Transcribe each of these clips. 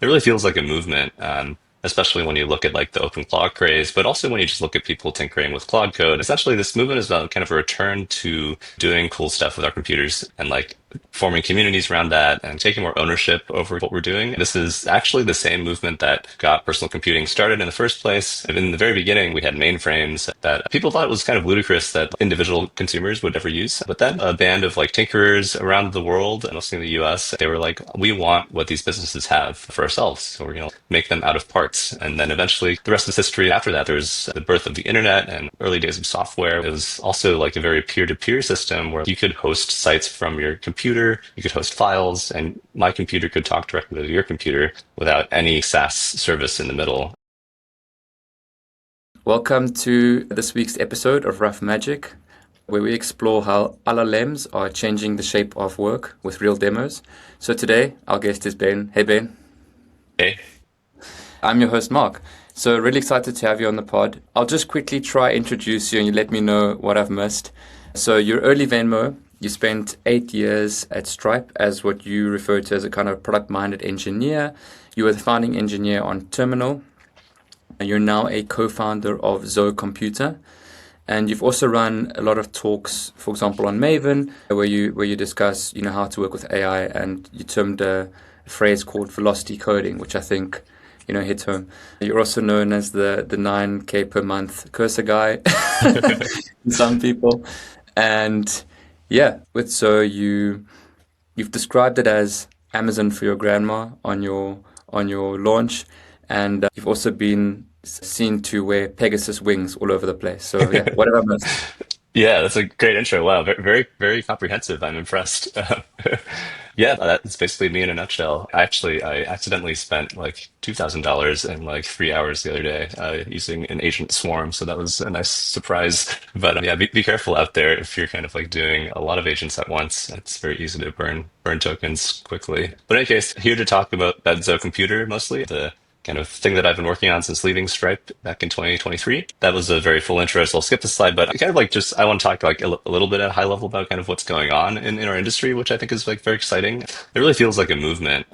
it really feels like a movement, especially when you look at like the open Claude craze, but also when you just look at people tinkering with Claude Code. Essentially, this movement is about kind of a return to doing cool stuff with our computers and like forming communities around that and taking more ownership over what we're doing. This is actually the same movement that got personal computing started in the first place. In the very beginning, we had mainframes that people thought it was kind of ludicrous that individual consumers would ever use. But then a band of like tinkerers around the world and mostly in the US, they were like, we want what these businesses have for ourselves. So we're going to make them out of parts. And then eventually the rest is history. After that, there's the birth of the internet and early days of software. It was also like a very peer-to-peer system where you could host sites from your computer, you could host files, and my computer could talk directly to your computer without any SaaS service in the middle. Welcome to this week's episode of Rough Magic, where we explore how LLMs are changing the shape of work with real demos. So today, our guest is Ben. Hey, Ben. Hey. I'm your host, Mark. So really excited to have you on the pod. I'll just quickly try introduce you and you let me know what I've missed. So you're early Venmo. You spent 8 years at Stripe as what you refer to as a kind of product-minded engineer. You were the founding engineer on Terminal. And you're now a co-founder of Zoe Computer. And you've also run a lot of talks, for example, on Maven, where you discuss, how to work with AI, and you termed a phrase called velocity coding, which I think, hits home. You're also known as the 9K per month cursor guy to some people. And yeah, with so you've described it as Amazon for your grandma on your launch, and you've also been seen to wear Pegasus wings all over the place. So yeah, whatever I missed. Yeah, that's a great intro. Wow, very, very, very comprehensive. I'm impressed. Yeah, that's basically me in a nutshell. I accidentally spent like $2,000 in like 3 hours the other day using an agent swarm. So that was a nice surprise. But yeah, be careful out there if you're kind of like doing a lot of agents at once. It's very easy to burn tokens quickly. But in any case, here to talk about Benzo Computer mostly, the kind of thing that I've been working on since leaving Stripe back in 2023. That was a very full intro, so I'll skip the slide, but kind of like just, I want to talk like a little bit at a high level about kind of what's going on in our industry, which I think is like very exciting. It really feels like a movement.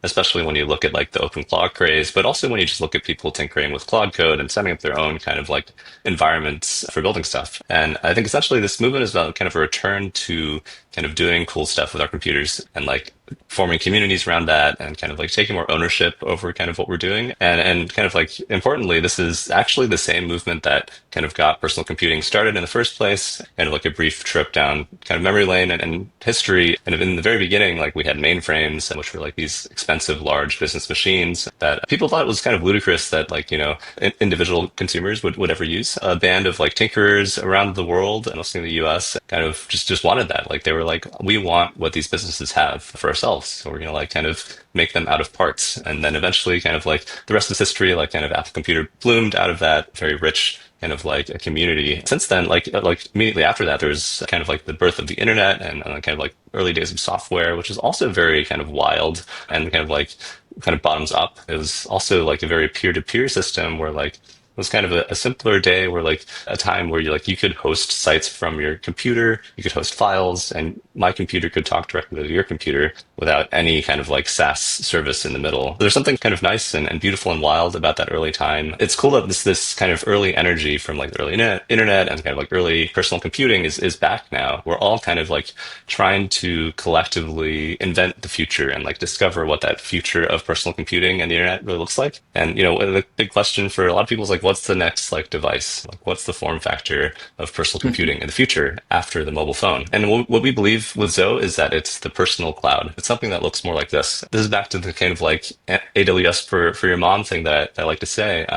Especially when you look at like the open Claude craze, but also when you just look at people tinkering with Claude Code and setting up their own kind of like environments for building stuff. And I think essentially this movement is about kind of a return to kind of doing cool stuff with our computers and like forming communities around that and kind of like taking more ownership over kind of what we're doing. And kind of like importantly, this is actually the same movement that kind of got personal computing started in the first place, kind of like a brief trip down kind of memory lane and history. And in the very beginning, like we had mainframes, which were like these expensive, large business machines that people thought it was kind of ludicrous that like, individual consumers would ever use. A band of like tinkerers around the world and mostly in the US kind of just wanted that. Like they were like, we want what these businesses have for ourselves. So we're going to like kind of make them out of parts. And then eventually kind of like the rest is history, like kind of Apple Computer bloomed out of that very rich kind of like a community. Since then, like immediately after that, there was kind of like the birth of the internet and kind of like early days of software, which is also very kind of wild and kind of bottoms up. It was also like a very peer-to-peer system where like it was kind of a simpler day where like a time where you could host sites from your computer, you could host files, and my computer could talk directly to your computer without any kind of like SaaS service in the middle. There's something kind of nice and beautiful and wild about that early time. It's cool that this kind of early energy from like the early internet and kind of like early personal computing is back now. We're all kind of like trying to collectively invent the future and like discover what that future of personal computing and the internet really looks like. And the big question for a lot of people is like, what's the next like device? Like, what's the form factor of personal computing in the future after the mobile phone? And what we believe with Zoe is that it's the personal cloud. It's something that looks more like this. This is back to the kind of like AWS for your mom thing that I like to say.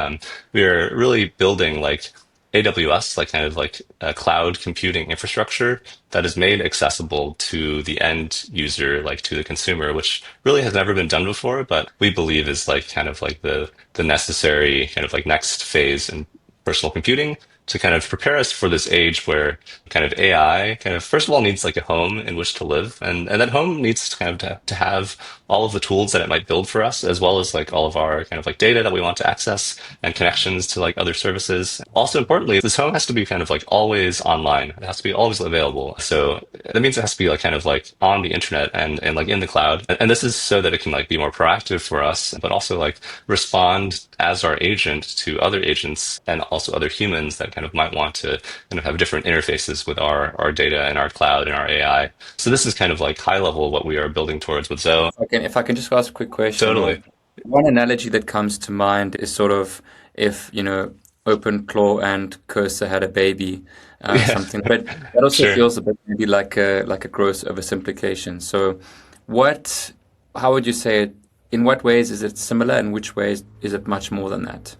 We are really building like AWS, like kind of like a cloud computing infrastructure that is made accessible to the end user, like to the consumer, which really has never been done before, but we believe is like kind of like the necessary kind of like next phase in personal computing to kind of prepare us for this age where kind of AI kind of first of all needs like a home in which to live, and that home needs to kind of to have all of the tools that it might build for us, as well as like all of our kind of like data that we want to access and connections to like other services. Also importantly, this home has to be kind of like always online. It has to be always available. So that means it has to be like kind of like on the internet and like in the cloud. And this is so that it can like be more proactive for us, but also like respond as our agent to other agents and also other humans that kind of might want to kind of have different interfaces with our data and our cloud and our AI. So this is kind of like high level what we are building towards with Zoe. If I can just ask a quick question, Totally. one analogy that comes to mind is sort of if, OpenClaw and Cursor had a baby, Yeah, something, but that also sure. feels a bit maybe like a gross oversimplification. So what, how would you say it, in what ways is it similar and which ways is it much more than that?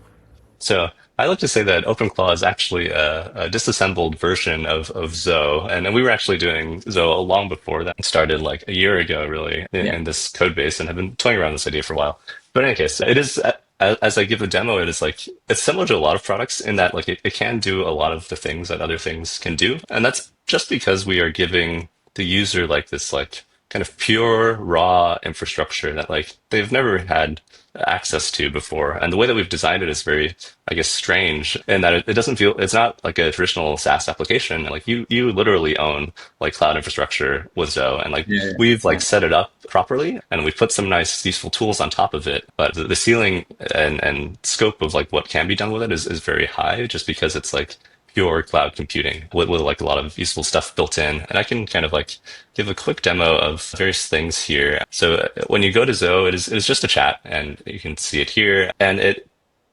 So I like to say that OpenClaw is actually a disassembled version of Zoe. And we were actually doing Zoe long before that started like a year ago, really, Yeah. in this code base and have been toying around this idea for a while. But in any case, it is, as I give the demo, it is like, it's similar to a lot of products in that like it can do a lot of the things that other things can do. And that's just because we are giving the user like this like kind of pure raw infrastructure that like they've never had access to before. And the way that we've designed it is very, I guess, strange in that it doesn't feel, it's not like a traditional SaaS application. Like you literally own like cloud infrastructure with Zoe and like Yeah. we've like Yeah. set it up properly and we've put some nice useful tools on top of it. But the ceiling and scope of like what can be done with it is very high just because it's like pure cloud computing with like a lot of useful stuff built in. And I can kind of like give a quick demo of various things here. So when you go to Zoe, it is just a chat and you can see it here. And it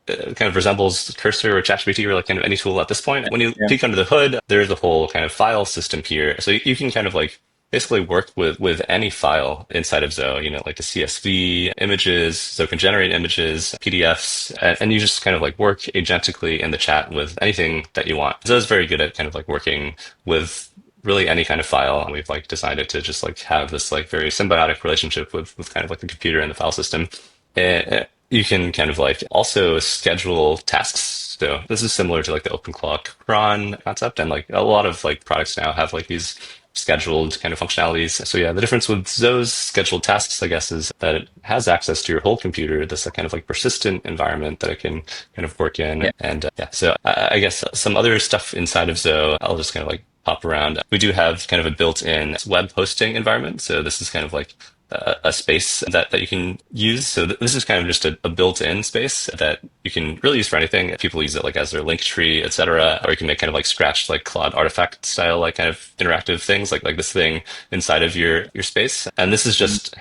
kind of resembles Cursor or ChatGPT or like kind of any tool at this point. When you Yeah. peek under the hood, there's a whole kind of file system here. So you can kind of like basically work with any file inside of Zoe, like the CSV images, so it can generate images, PDFs, and you just kind of like work agentically in the chat with anything that you want. Zoe is very good at kind of like working with really any kind of file. And we've like decided to just like have this like very symbiotic relationship with kind of like the computer and the file system. You can kind of like also schedule tasks. So this is similar to like the OpenClaw cron concept. And like a lot of like products now have like these scheduled kind of functionalities. So yeah, the difference with Zo's scheduled tasks, I guess, is that it has access to your whole computer, this kind of like persistent environment that it can kind of work in. Yeah. And yeah, so I guess some other stuff inside of Zo, I'll just kind of like pop around. We do have kind of a built-in web hosting environment. So this is kind of like a space that you can use. So this is kind of just a built-in space that you can really use for anything. People use it like as their link tree, etc. Or you can make kind of like scratched like Claude artifact style like kind of interactive things like this thing inside of your space. And this is just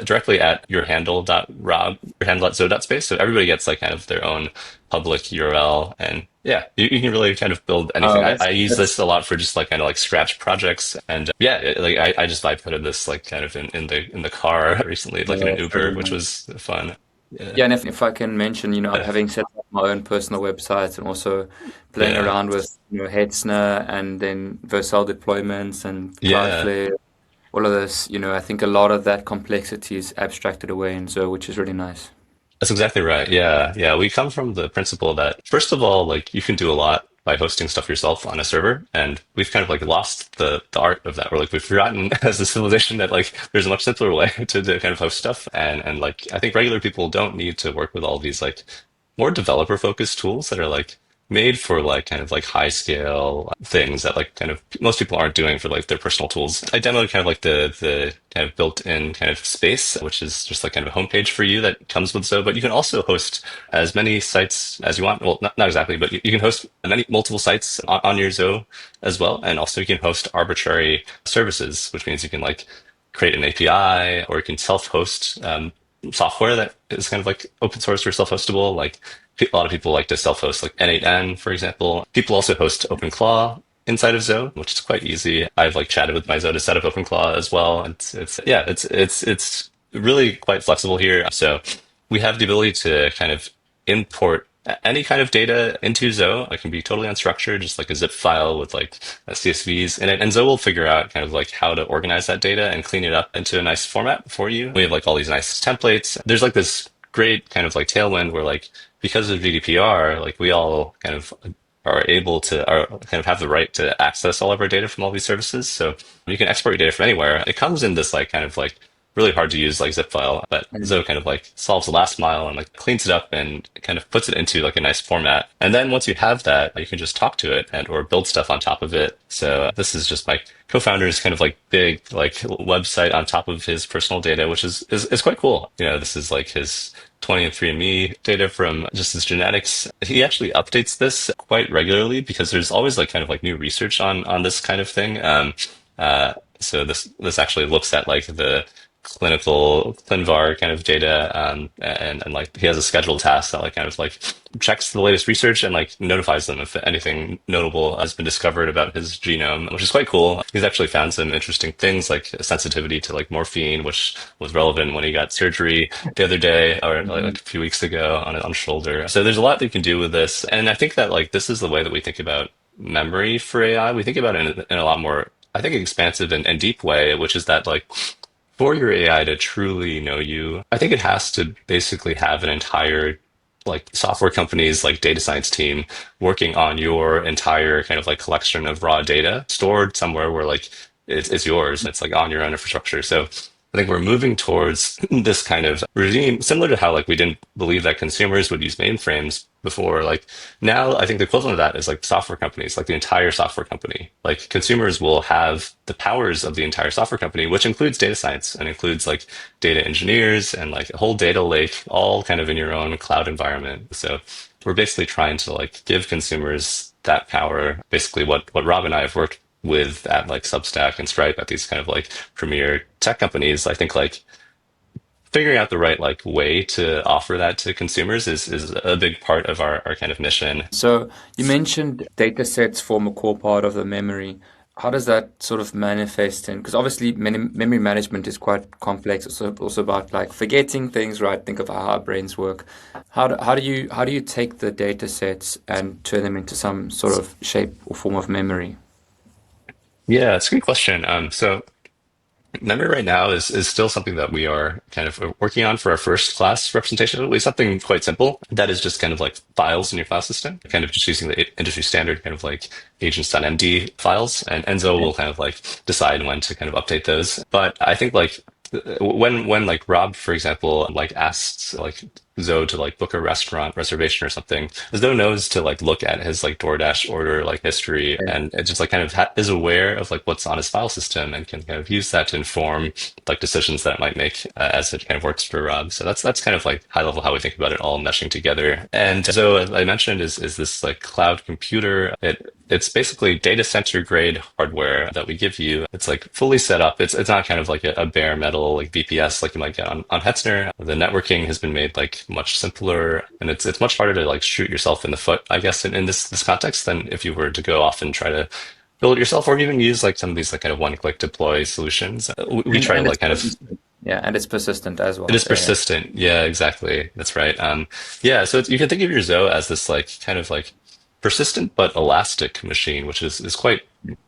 directly at your handle.rob, your handle.zo.space. So everybody gets like kind of their own public URL. And yeah, you can really kind of build anything. Oh, I use this that's a lot for just like kind of like scratch projects. And yeah, like I just vibe coded this like kind of in the car recently, like in yeah, an it's Uber, very which nice. was fun. Yeah. Yeah, and if I can mention, having set up my own personal website and also playing Yeah. around with, Hetzner and then Vercel deployments and Yeah. Cloudflare, all of this, I think a lot of that complexity is abstracted away in Zoho, which is really nice. That's exactly right. Yeah. Yeah. We come from the principle that, first of all, like you can do a lot by hosting stuff yourself on a server. And we've kind of like lost the art of that. We're like, we've forgotten as a civilization that like there's a much simpler way to kind of host stuff. And like, I think regular people don't need to work with all these like more developer focused tools that are like made for like kind of like high scale things that like kind of most people aren't doing for like their personal tools. I demoed kind of like the kind of built-in kind of space, which is just like kind of a homepage for you that comes with Zoho. But you can also host as many sites as you want. Well, not exactly, but you can host many multiple sites on your Zoho as well. And also you can host arbitrary services, which means you can like create an API or you can self-host software that is kind of like open source or self-hostable. Like a lot of people like to self-host like N8N, for example. People also host OpenClaw inside of Zoho, which is quite easy. I've like chatted with my Zoho to set up OpenClaw as well. It's yeah, it's really quite flexible here. So we have the ability to kind of import any kind of data into Zoho. It can be totally unstructured, just like a zip file with like CSVs in it. And Zoho will figure out kind of like how to organize that data and clean it up into a nice format for you. We have like all these nice templates. There's like this great kind of like tailwind where like because of GDPR, like we all kind of are kind of have the right to access all of our data from all these services. So you can export your data from anywhere. It comes in this like kind of like really hard to use like zip file, but Mm. Zoho kind of like solves the last mile and like cleans it up and kind of puts it into like a nice format. And then once you have that, you can just talk to it and or build stuff on top of it. So this is just my co-founder's kind of like big like website on top of his personal data, which is quite cool. You know, this is like his 23andMe data from just his genetics. He actually updates this quite regularly because there's always like kind of like new research on this kind of thing. So this actually looks at like the clinical ClinVar kind of data, and like he has a scheduled task that like kind of like checks the latest research and like notifies them if anything notable has been discovered about his genome, which is quite cool. He's actually found some interesting things like sensitivity to like morphine, which was relevant when he got surgery the other day or like a few weeks ago on his shoulder. So there's a lot that you can do with this, and I think that like this is the way that we think about memory for AI. We think about it in a lot more, I think, expansive and deep way, which is that like for your AI to truly know you, I think it has to basically have an entire like software company's like data science team working on your entire kind of like collection of raw data stored somewhere where like it's yours. It's like on your own infrastructure. So I think we're moving towards this kind of regime, similar to how like we didn't believe that consumers would use mainframes before. Like now, I think the equivalent of that is like software companies, like the entire software company. Like consumers will have the powers of the entire software company, which includes data science and includes like data engineers and like a whole data lake, all kind of in your own cloud environment. So we're basically trying to like give consumers that power. Basically, what Rob and I have worked with at like Substack and Stripe at these kind of like premier tech companies, I think like figuring out the right like way to offer that to consumers is a big part of our kind of mission. So you mentioned data sets form a core part of the memory. How does that sort of manifest in? Because obviously memory management is quite complex. It's also about like forgetting things, right? Think of how our brains work. How do you take the data sets and turn them into some sort of shape or form of memory? Yeah, it's a good question. So memory right now is still something that we are kind of working on for our first class representation. It'll be something quite simple that is just kind of like files in your file system, kind of just using the industry standard kind of like agents.md files. And Enzo will kind of like decide when to kind of update those. But I think like when like Rob, for example, like asks like Zoe to like book a restaurant reservation or something, Zoe knows to like look at his like DoorDash order like history, and it just like kind of is aware of like what's on his file system and can kind of use that to inform like decisions that it might make as it kind of works for Rob. So that's kind of like high level how we think about it all meshing together. And so as I mentioned is this like cloud computer. It's basically data center grade hardware that we give you. It's like fully set up. It's not kind of like a bare metal like VPS like you might get on Hetzner. The networking has been made like much simpler, and it's much harder to like shoot yourself in the foot, I guess, in this context than if you were to go off and try to build it yourself or even use like some of these like kind of one click deploy solutions. We And try to and it's like kind of persistent. Yeah, and it's persistent as it well. is So yeah. persistent. Yeah, exactly. That's right. Yeah, so you can think of your Zoe as this like kind of like persistent but elastic machine, which is quite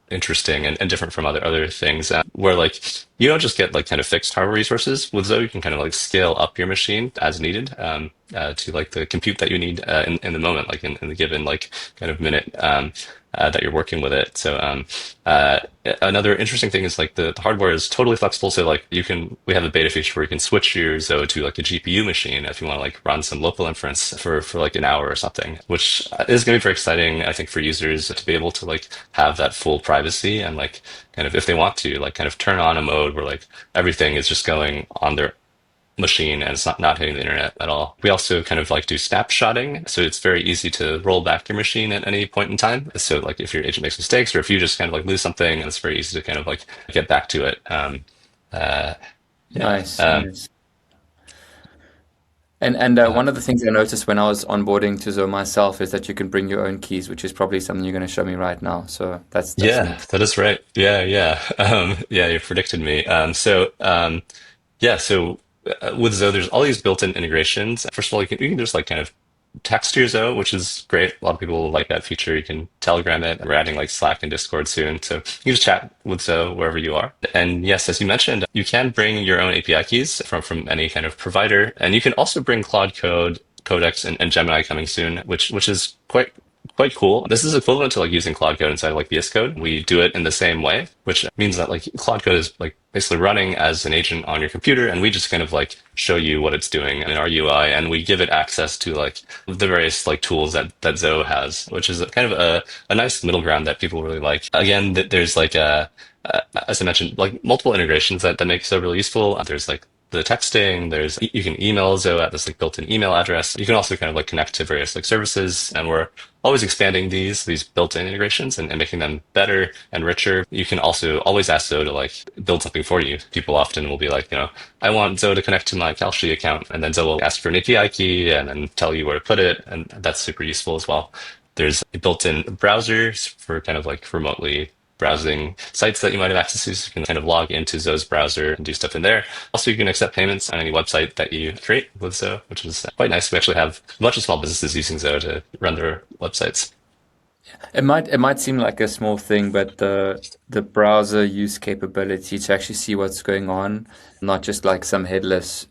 interesting and different from other things. Where like you don't just get like kind of fixed hardware resources with Zoe, you can kind of like scale up your machine as needed to like the compute that you need in the moment, like in the given like kind of minute that you're working with it. So uh, another interesting thing is like the hardware is totally flexible. So like we have a beta feature where you can switch your Zoe to like a GPU machine if you want to like run some local inference for like an hour or something, which is going to be very exciting, I think, for users to be able to like have that full privacy and like kind of if they want to like kind of turn on a mode where like everything is just going on their machine and it's not hitting the internet at all. We also kind of like do snapshotting. So it's very easy to roll back your machine at any point in time. So like if your agent makes mistakes or if you just kind of like lose something, it's very easy to kind of like get back to it. Uh, yeah. Nice, nice. And Uh, one of the things I noticed when I was onboarding to Zoho myself is that you can bring your own keys, which is probably something you're going to show me right now. So that's yeah, neat. that is right. Yeah, yeah. Yeah, you predicted me. Yeah, so with Zoho, there's all these built-in integrations. First of all, you can just like kind of text to your Zoho, which is great. A lot of people like that feature. You can Telegram it. We're adding like Slack and Discord soon. So you just chat with Zoho wherever you are. And yes, as you mentioned, you can bring your own API keys from any kind of provider. And you can also bring Claude Code, Codex, and Gemini coming soon, which is quite cool. This is equivalent to like using Claude Code inside of like VS Code. We do it in the same way, which means that like Claude Code is like basically running as an agent on your computer, and we just kind of like show you what it's doing in our UI, and we give it access to like the various like tools that Zoho has, which is kind of a nice middle ground that people really like. Again, there's like as I mentioned, like multiple integrations that make Zoho really useful. There's like the texting, there's you can email Zoho at this like built-in email address. You can also kind of like connect to various like services, and we're always expanding these built-in integrations and making them better and richer. You can also always ask Zoho to like build something for you. People often will be like, I want Zoho to connect to my Calshi account, and then Zoho will ask for an API key and then tell you where to put it, and that's super useful as well. There's built-in browsers for kind of like remotely browsing sites that you might have access to. So you can kind of log into Zoho's browser and do stuff in there. Also, you can accept payments on any website that you create with Zoho, which is quite nice. We actually have a bunch of small businesses using Zoho to run their websites. It might seem like a small thing, but the browser use capability to actually see what's going on, not just like some headless,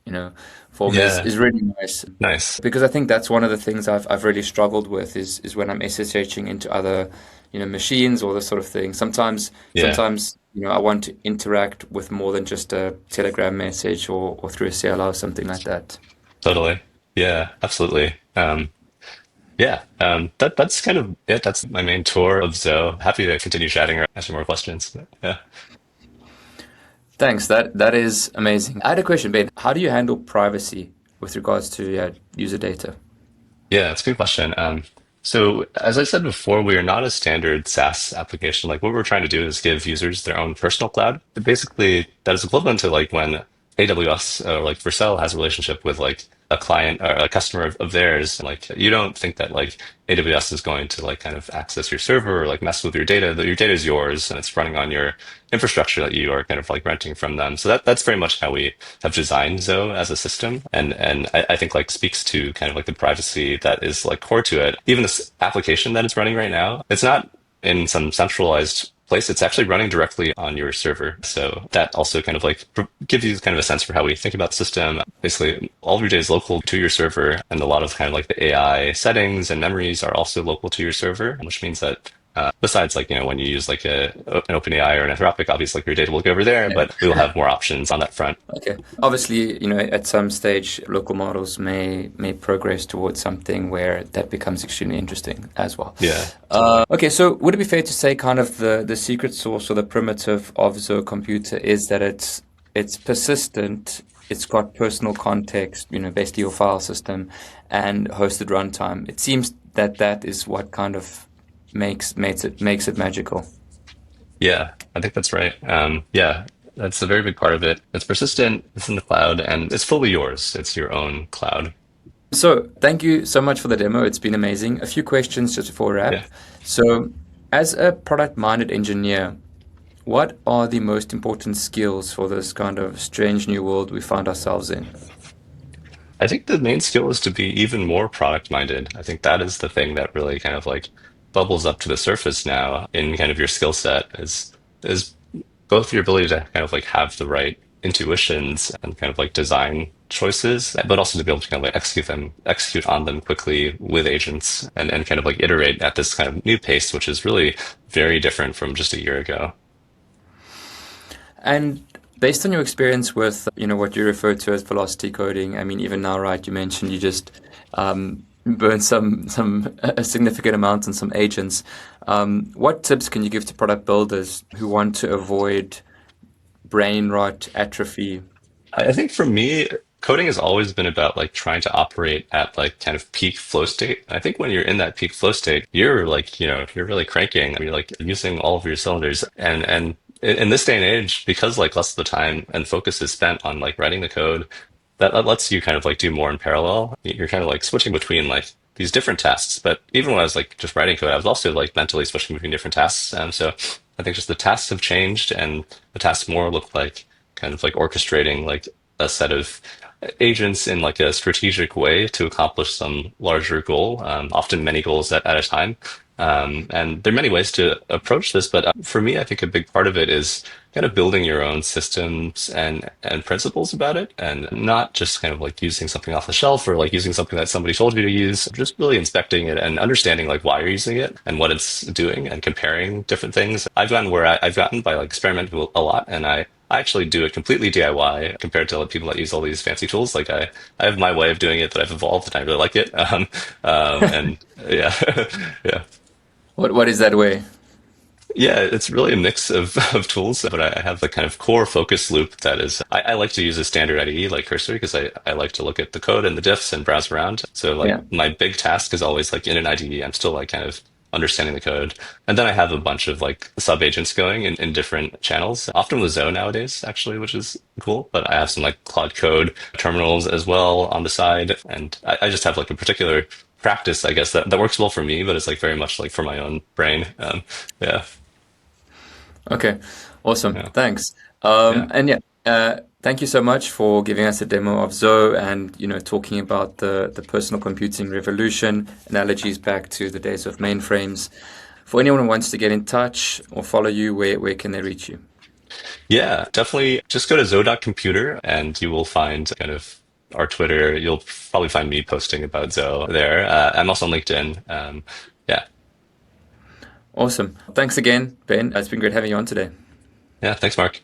form Yeah, is really nice. nice. Because I think that's one of the things I've really struggled with is when I'm SSHing into other, machines or this sort of thing. Sometimes Yeah, sometimes I want to interact with more than just a Telegram message or through a CLI or something like that. totally. Yeah, absolutely. That's kind of it. That's my main tour of Zoho. Happy to continue chatting or answer more questions. But yeah. Thanks. That is amazing. I had a question, Ben. How do you handle privacy with regards to user data? Yeah, it's a good question. So as I said before, we are not a standard SaaS application. Like what we're trying to do is give users their own personal cloud. Basically, that is equivalent to like when AWS or like Vercel has a relationship with like a client or a customer of theirs. Like you don't think that like AWS is going to like kind of access your server or like mess with your data. That your data is yours and it's running on your infrastructure that you are kind of like renting from them. So that's very much how we have designed Zoho as a system. And I think like speaks to kind of like the privacy that is like core to it. Even this application that it's running right now, it's not in some centralized place. It's actually running directly on your server. So that also kind of like gives you kind of a sense for how we think about the system. Basically, all of your data is local to your server, and a lot of kind of like the AI settings and memories are also local to your server, which means that besides like, when you use like an OpenAI or an Anthropic, obviously like your data will go over there, Yeah. but we will have more options on that front. Okay. Obviously, at some stage, local models may progress towards something where that becomes extremely interesting as well. Yeah, totally. Okay, so would it be fair to say kind of the secret sauce or the primitive of Zoho Computer is that it's persistent, it's got personal context, basically your file system, and hosted runtime. It seems that is what kind of makes it magical. Yeah, I think that's right. Yeah, that's a very big part of it. It's persistent, it's in the cloud, and it's fully yours. It's your own cloud. So thank you so much for the demo. It's been amazing. A few questions just before we wrap. Yeah. So, as a product-minded engineer, what are the most important skills for this kind of strange new world we find ourselves in? I think the main skill is to be even more product minded. I think that is the thing that really kind of like bubbles up to the surface now in kind of your skill set is both your ability to kind of like have the right intuitions and kind of like design choices, but also to be able to kind of like execute on them quickly with agents and kind of like iterate at this kind of new pace, which is really very different from just a year ago. And based on your experience with, what you refer to as velocity coding, I mean, even now, right, you mentioned you just burn some a significant amount on some agents. What tips can you give to product builders who want to avoid brain rot, atrophy? I think for me, coding has always been about like trying to operate at like kind of peak flow state. I think when you're in that peak flow state, you're like, you're really cranking. You're like using all of your cylinders. And in this day and age, because like less of the time and focus is spent on like writing the code, that lets you kind of like do more in parallel. You're kind of like switching between like these different tasks. But even when I was like just writing code, I was also like mentally switching between different tasks. So I think just the tasks have changed and the tasks more look like kind of like orchestrating like a set of agents in like a strategic way to accomplish some larger goal, often many goals at a time. And there are many ways to approach this, but for me, I think a big part of it is kind of building your own systems and principles about it, and not just kind of like using something off the shelf or like using something that somebody told you to use. Just really inspecting it and understanding like why you're using it and what it's doing and comparing different things. I've gotten where I've gotten by like experimenting a lot, and I actually do it completely DIY compared to people that use all these fancy tools. Like I have my way of doing it that I've evolved and I really like it. And yeah, yeah. What is that way? Yeah, it's really a mix of tools, but I have the kind of core focus loop that is, I like to use a standard IDE like Cursor because I like to look at the code and the diffs and browse around. So like Yeah. my big task is always like in an IDE, I'm still like kind of understanding the code. And then I have a bunch of like sub agents going in different channels, often with Zoe nowadays, actually, which is cool. But I have some like Claude Code terminals as well on the side. And I just have like a particular practice, I guess, that works well for me, but it's like very much like for my own brain. Yeah. Okay, awesome. Yeah. Thanks. Yeah. And yeah, thank you so much for giving us a demo of Zoe and talking about the personal computing revolution, analogies back to the days of mainframes. For anyone who wants to get in touch or follow you, where can they reach you? Yeah, definitely just go to Zoe.computer and you will find kind of our Twitter. You'll probably find me posting about Zoe there. I'm also on LinkedIn. Yeah. Awesome. Thanks again, Ben. It's been great having you on today. Yeah. Thanks, Mark.